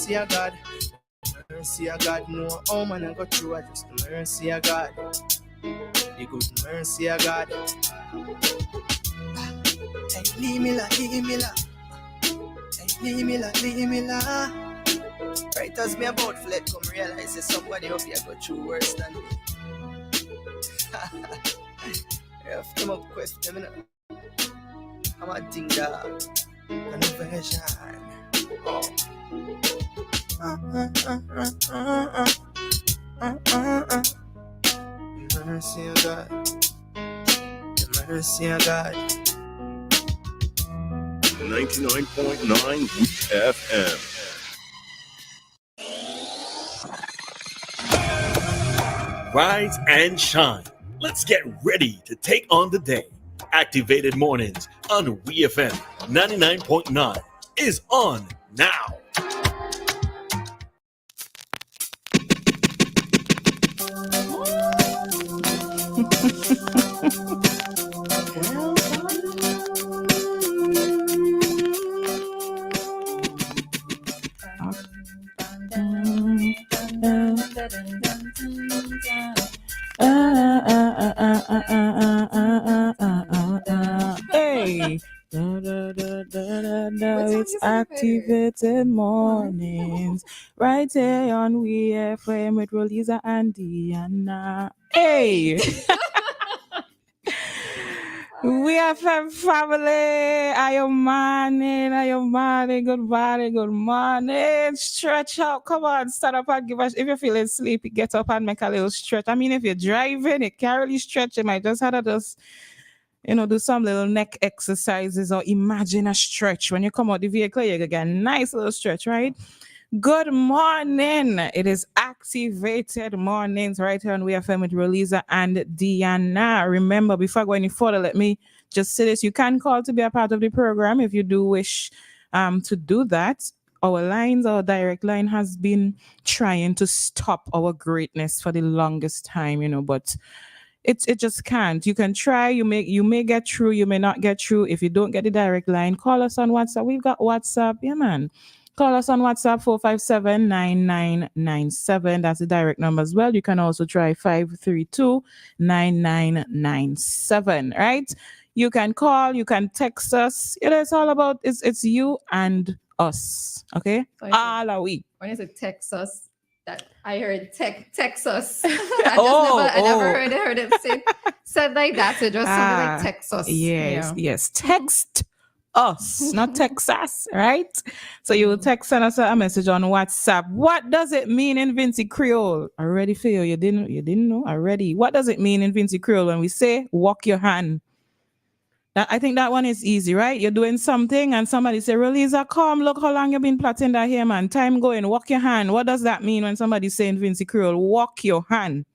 mercy of God. Mercy of God, no how man I go through, I just the mercy of God. The good mercy of God. Hey, leave me la. Hey, leave me la. Right as me about to let come realize that somebody up here go through worse than me. I have come up question, you know. I'm a ding dog. An version. Oh. Mercy of God. The mercy of God. 99.9 WEFM. Rise and shine. Let's get ready to take on the day. Activated Mornings on WEFM 99.9 is on now. Hey. It's Activated Mornings right here on WEFM with Roleza and Dianna. Hey. WEFM family, are you morning? Good morning. Stretch out. Come on, stand up and give us. If you're feeling sleepy, get up and make a little stretch. I mean, if you're driving, you can't really stretch. You might just have to just, do some little neck exercises or imagine a stretch. When you come out the vehicle, you get a nice little stretch, right? Good morning. It is Activated Mornings right here on WEFM with Roleza and Dianna. Remember, before I go any further, let me just say this. You can call to be a part of the program if you do wish to do that. Our direct line has been trying to stop our greatness for the longest time, but it just can't. You can try, you may get through, you may not get through. If you don't get the direct line, call us on WhatsApp. We've got WhatsApp, yeah man. Call us on WhatsApp 457-9997. That's the direct number as well. You can also try 532-9997, right? You can call, you can text us. It's all about it's you and us. Okay? All are we. When you say text us, that I heard Texas. I never heard it said like that. So just something like Texas. Yes. Text us, not Texas, right? So you will send us a message on WhatsApp. What does it mean in Vincy Creole? Already feel you didn't know already. What does it mean in Vincy Creole when we say walk your hand? I think that one is easy, right? You're doing something and somebody say, Roleza, come, look how long you've been plotting that here, man. Time going, walk your hand. What does that mean when somebody's saying Vincy Creole? Walk your hand.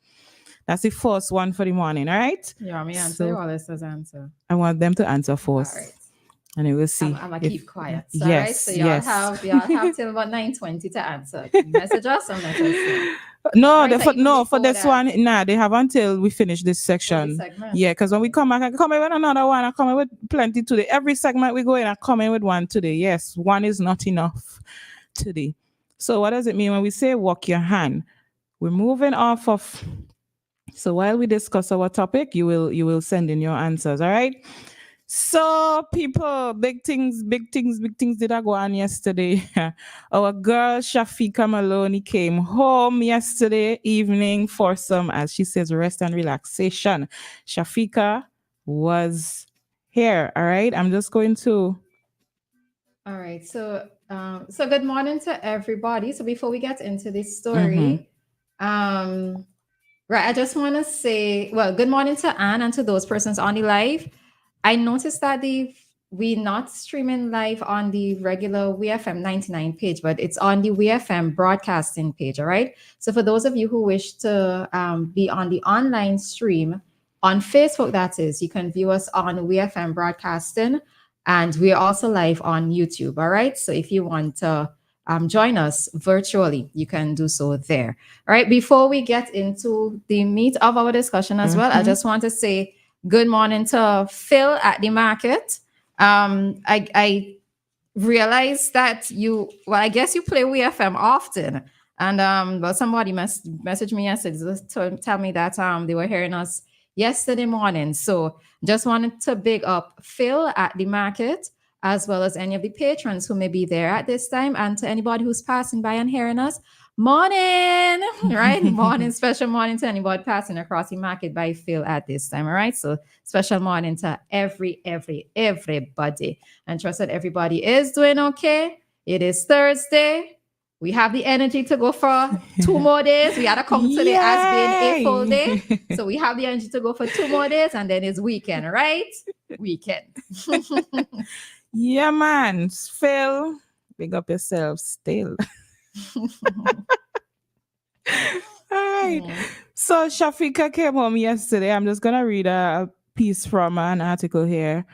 That's the first one for the morning, all right? Yeah, me answer. You always says answer. I want them to answer first. All right. And we will see. I'm gonna keep quiet. So, yes, right? So y'all have till about 9:20 to answer. Message us or message us. For this one, they have until we finish this section. Yeah, because when we come back, I come in with another one. I come in with plenty today. Every segment we go in, I come in with one today. Yes, one is not enough today. So what does it mean when we say walk your hand? We're moving off of. So while we discuss our topic, you will send in your answers. All right. So people, big things did I go on yesterday. Our girl Shafiqua Maloney came home yesterday evening for some, as she says, rest and relaxation. Shafiqua was here. All right. I'm just going to. All right. So good morning to everybody. So before we get into this story, right, I just want to say, good morning to Anne and to those persons on the live. I noticed that we're not streaming live on the regular WEFM 99 page, but it's on the WEFM broadcasting page, all right? So for those of you who wish to be on the online stream, on Facebook, that is, you can view us on WEFM broadcasting, and we're also live on YouTube, all right? So if you want to join us virtually, you can do so there. All right, before we get into the meat of our discussion as well, I just want to say good morning to Phil at the market. I realized that I guess you play WeFM often. And well, somebody messaged me yesterday to tell me that they were hearing us yesterday morning. So just wanted to big up Phil at the market, as well as any of the patrons who may be there at this time, and to anybody who's passing by and hearing us. Morning, right? Morning, special morning to anybody passing across the market by Phil at this time. All right. So special morning to everybody. And trust that everybody is doing okay. It is Thursday. We have the energy to go for 2 more days. We had to come today as being a full day. So we have the energy to go for 2 more days, and then it's weekend, right? Weekend. Yeah, man. Phil, big up yourself still. All right. So Shafiqua came home yesterday. I'm just going to read a piece from an article here.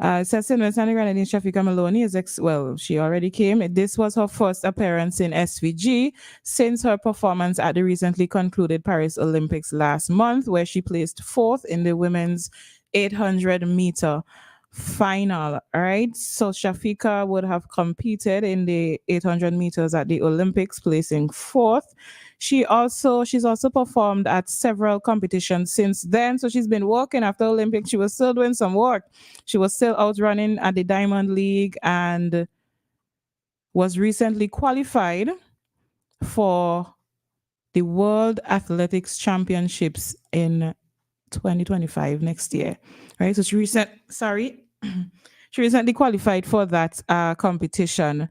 It says St. Vincent and the Grenadines Shafiqua Maloney she already came. This was her first appearance in SVG since her performance at the recently concluded Paris Olympics last month, where she placed 4th in the women's 800-meter final. All right. So Shafiqua would have competed in the 800 meters at the Olympics, placing 4th. She's also performed at several competitions since then. So she's been working after Olympics. She was still doing some work. She was still out running at the Diamond League and was recently qualified for the World Athletics Championships in 2025 next year. Right? So she recently qualified for that competition.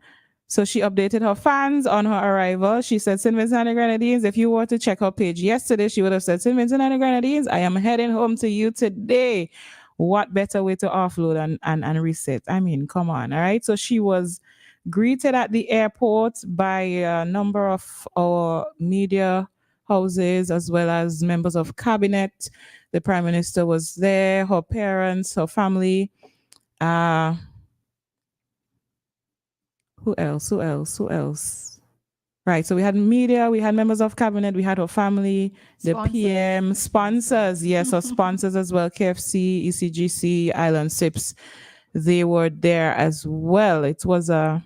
So she updated her fans on her arrival. She said, St. Vincent and the Grenadines, if you were to check her page yesterday, she would have said, St. Vincent and the Grenadines, I am heading home to you today. What better way to offload and reset? I mean, come on, all right? So she was greeted at the airport by a number of our media houses as well as members of cabinet. The Prime Minister was there, her parents, her family. Who else? Right. So we had media, we had members of cabinet, we had her family, the PM, sponsors. Yes, her sponsors as well. KFC, ECGC, Island Sips. They were there as well. It was her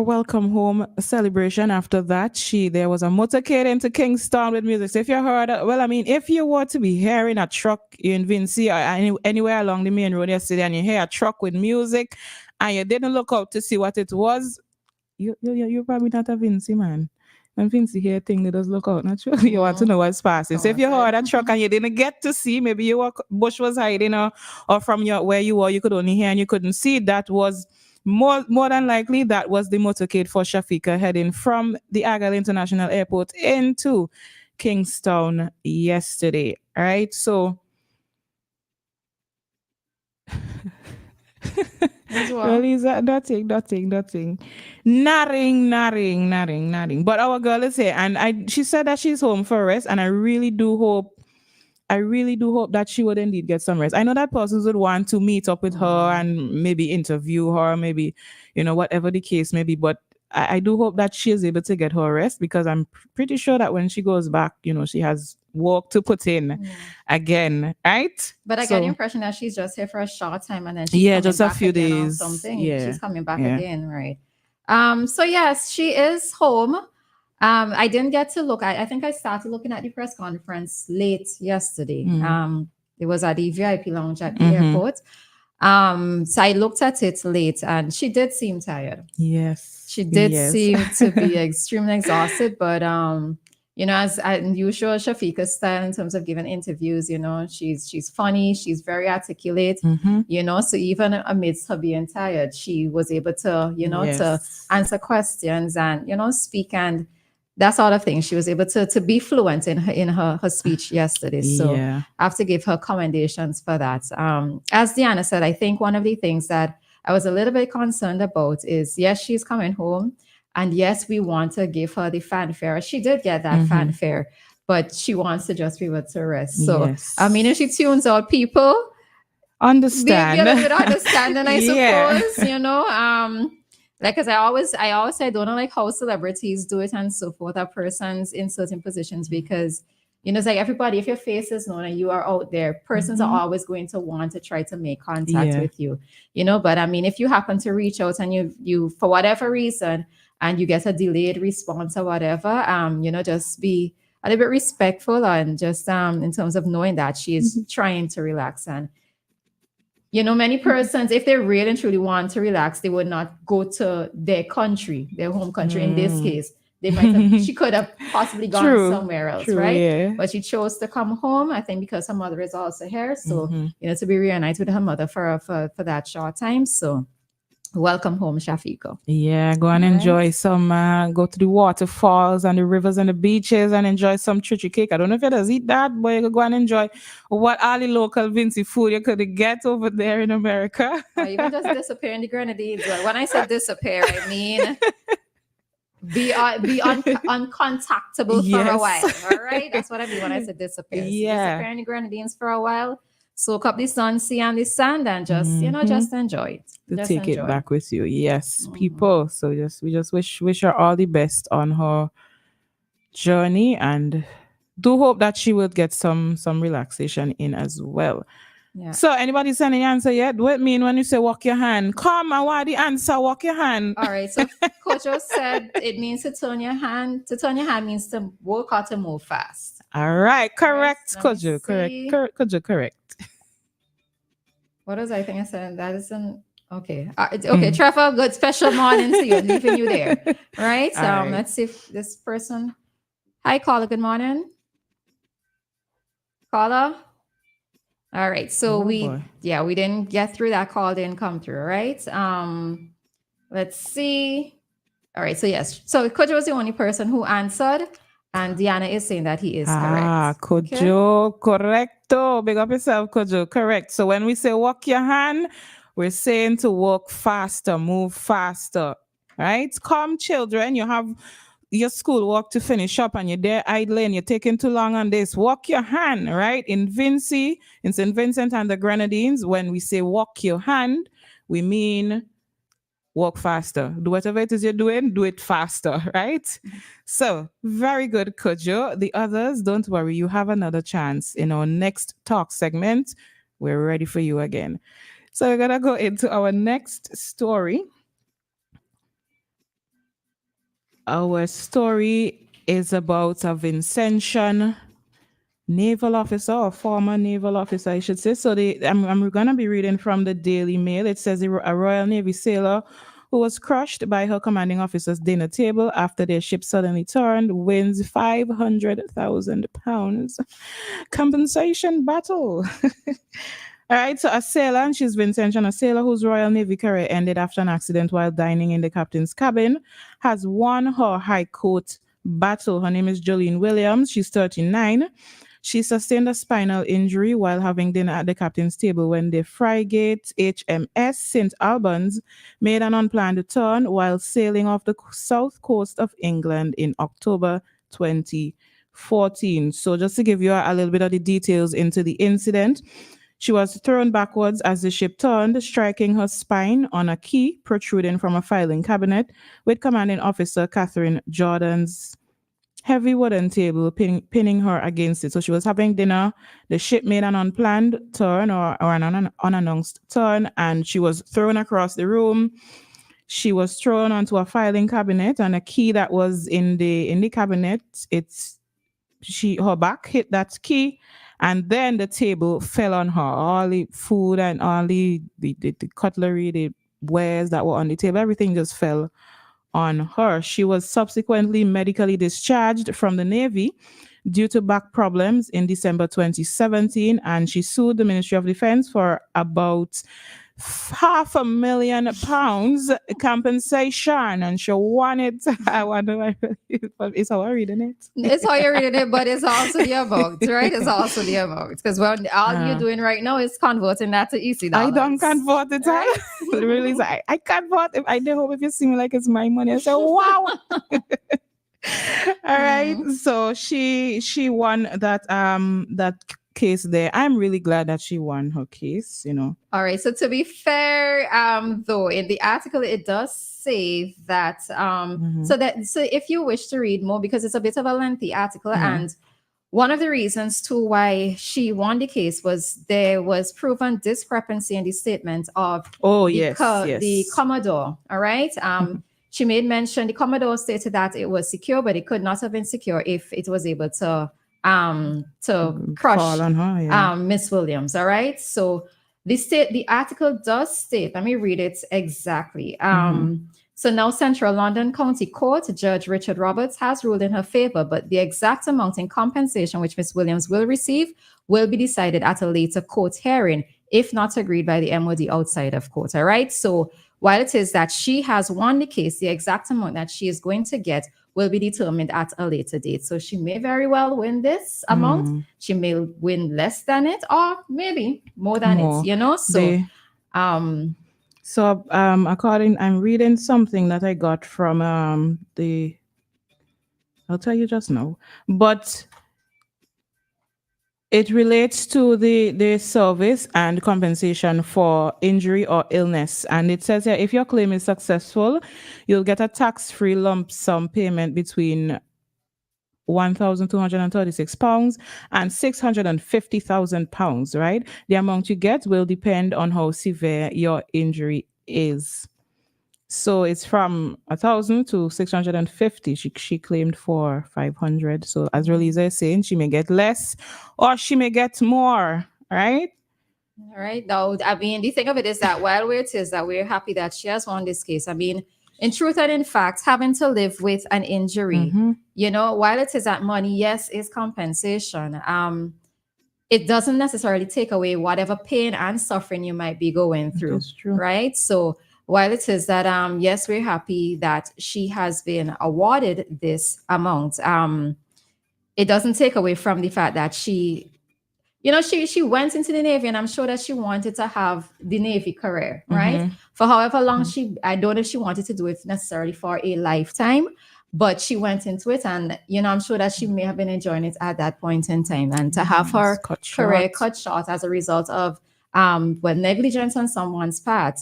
welcome home celebration. After that, there was a motorcade into Kingston with music. So if you heard, if you were to be hearing a truck in Vincy or anywhere along the main road yesterday, and you hear a truck with music, and you didn't look out to see what it was, you're probably not a Vincy man. When Vincy hear a thing, they just look out. Naturally, you want to know what's passing. So if you heard a truck and you didn't get to see, maybe your bush was hiding, or from where you were, you could only hear and you couldn't see. That was more than likely that was the motorcade for Shafiqua heading from the Agal International Airport into Kingstown yesterday. All right, so Roleza, nothing. Nothing. But our girl is here, and she said that she's home for rest, and I really do hope that she would indeed get some rest. I know that persons would want to meet up with her and maybe interview her, maybe, whatever the case may be. But I do hope that she is able to get her rest, because I'm pretty sure that when she goes back, she has work to put in again, right? But I get the impression that she's just here for a short time, and then she's just a few days. Something. Yeah, she's coming back again, right? So yes, she is home. I didn't get to look. I think I started looking at the press conference late yesterday. It was at the VIP lounge at the airport. So I looked at it late, and she did seem tired. Yes, she did seem to be extremely exhausted. But as usual, Shafiqa's style in terms of giving interviews, she's funny, she's very articulate. So even amidst her being tired, she was able to, to answer questions and speak and that sort of thing. She was able to be fluent in her speech yesterday. So I have to give her commendations for that. As Dianna said, I think one of the things that I was a little bit concerned about is, yes, she's coming home. And yes, we want to give her the fanfare. She did get that fanfare, but she wants to just be able to rest. So, if she tunes out, people understand. Be a little bit understanding, I suppose, because I always say, I don't know how celebrities do it and so forth, or persons in certain positions, because it's like everybody, if your face is known and you are out there, persons are always going to want to try to make contact with you, but I mean, if you happen to reach out and you for whatever reason and you get a delayed response or whatever, just be a little bit respectful and just in terms of knowing that she is trying to relax. And many persons, if they really and truly want to relax, they would not go to their country, their home country. In this case, they might have, she could have possibly gone somewhere else, right? Yeah. But she chose to come home, I think, because her mother is also here. So, to be reunited with her mother for that short time. So, welcome home, Shafiqua. Yeah, go and enjoy some, go to the waterfalls and the rivers and the beaches and enjoy some chuchi cake. I don't know if you does eat that, but you can go and enjoy what all the local Vincy food you could get over there in America. You can just disappear in the Grenadines. Well, when I say disappear, I mean be uncontactable for a while. All right, that's what I mean when I say disappear. So disappear in the Grenadines for a while. Soak up the sun, sea, and the sand, and just just enjoy it. Just take it back with you. Yes, people. So we just wish her all the best on her journey, and do hope that she will get some relaxation in as well. Yeah. So anybody send an answer yet? What it mean when you say walk your hand? Come, I want the answer. Walk your hand. All right. So Kojo said it means to turn your hand. To turn your hand means to walk or to move fast. All right. Correct, Kojo. Correct. Kojo, correct. What was I think I said? That isn't okay. Okay, Trevor, good special morning to you. Leaving you there. Right? Right. Let's see if this person. Hi, caller. Good morning. Caller. All right. So we didn't get through that call, didn't come through, right? Let's see. All right. So yes. So Kojo was the only person who answered. And Dianna is saying that he is correct. Kojo, correcto. Big up yourself, Kojo. Correct. So when we say walk your hand, we're saying to walk faster, move faster. Right? Come, children. You have your school work to finish up and you're there idling, you're taking too long on this. Walk your hand, right? In Vincy, in St. Vincent and the Grenadines, when we say walk your hand, we mean walk faster. Do whatever it is you're doing, do it faster, right? So, very good, Kojo. The others, don't worry, you have another chance in our next talk segment. We're ready for you again. So, we're going to go into our next story. Our story is about a Vincentian naval officer, or former naval officer, I should say. So I'm going to be reading from the Daily Mail. It says a Royal Navy sailor who was crushed by her commanding officer's dinner table after their ship suddenly turned wins £500,000 compensation battle. All right, so a sailor, and she's Vincentian, a sailor whose Royal Navy career ended after an accident while dining in the captain's cabin, has won her High Court battle. Her name is Jolene Williams. She's 39. She sustained a spinal injury while having dinner at the captain's table when the frigate HMS St. Albans made an unplanned turn while sailing off the south coast of England in October 2014. So just to give you a little bit of the details into the incident, she was thrown backwards as the ship turned, striking her spine on a key protruding from a filing cabinet, with commanding officer Catherine Jordan's heavy wooden table pinning her against it. So she was having dinner. The ship made an unplanned turn or an unannounced turn, and she was thrown across the room. She was thrown onto a filing cabinet, and a key that was in the cabinet, her back hit that key. And then the table fell on her. All the food and all the cutlery, the wares that were on the table, everything just fell on her. She was subsequently medically discharged from the Navy due to back problems in December 2017, and she sued the Ministry of Defense for about £500,000 compensation, and she won it. I wonder it's how I'm reading it. It's how you're reading it, but it's also the amount, right? It's also the amount, because all you're doing right now is converting that to EC dollars. I don't convert it, right? Really, I convert it. I do hope if you see me like it's my money, I say, wow. All right. So she won that case there. I'm really glad that she won her case, All right. So to be fair, though, in the article, it does say that, so if you wish to read more, because it's a bit of a lengthy article, and one of the reasons too why she won the case was there was proven discrepancy in the statement of the Commodore. All right. She made mention the Commodore stated that it was secure, but it could not have been secure if it was able to crush on her, Miss Williams. All right. So the article does state, let me read it exactly. So now Central London County Court Judge Richard Roberts has ruled in her favor, but the exact amount in compensation which Miss Williams will receive will be decided at a later court hearing, if not agreed by the MOD outside of court. All right. So while it is that she has won the case, the exact amount that she is going to get will be determined at a later date. So she may very well win this amount. She may win less than it, or maybe more than it, you know? So, I'm reading something that I got from I'll tell you just now, but it relates to the service and compensation for injury or illness. And it says here, if your claim is successful, you'll get a tax-free lump sum payment between £1,236 and £650,000, right? The amount you get will depend on how severe your injury is. So it's from 1,000 to 650. She claimed for 500. So as Roleza is saying, she may get less or she may get more, right? All right. Now, I mean, the thing of it is that while it is that we're happy that she has won this case, I mean, in truth and in fact, having to live with an injury, you know, while it is that money, yes, is compensation. It doesn't necessarily take away whatever pain and suffering you might be going through. That's true. Right. So while it is that, yes, we're happy that she has been awarded this amount, it doesn't take away from the fact that she went into the Navy, and I'm sure that she wanted to have the Navy career, right? For however long I don't know if she wanted to do it necessarily for a lifetime, but she went into it, and, you know, I'm sure that she may have been enjoying it at that point in time, and to have her career cut short as a result of negligence on someone's part,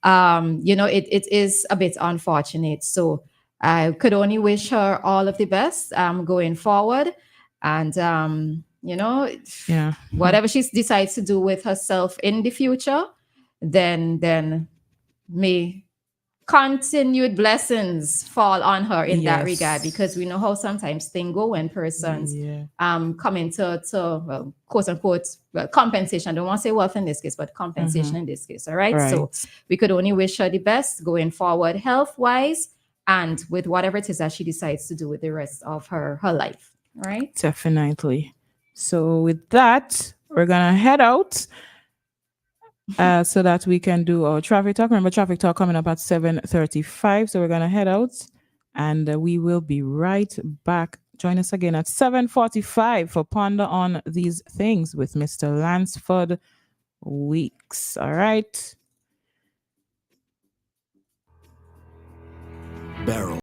you know, it is a bit unfortunate. So I could only wish her all of the best going forward. And, you know, whatever she decides to do with herself in the future, then may continued blessings fall on her in that regard, because we know how sometimes things go when persons come into well, quote unquote, well, compensation. I don't want to say wealth in this case, but compensation in this case. All right. So we could only wish her the best going forward, health wise, and with whatever it is that she decides to do with the rest of her life. All right. Definitely. So with that, we're gonna head out so that we can do our traffic talk. Remember, traffic talk coming up at 7:35. So we're gonna head out, and we will be right back. Join us again at 7:45 for Ponder on These Things with Mr. Lansford Weeks. All right. Barrel.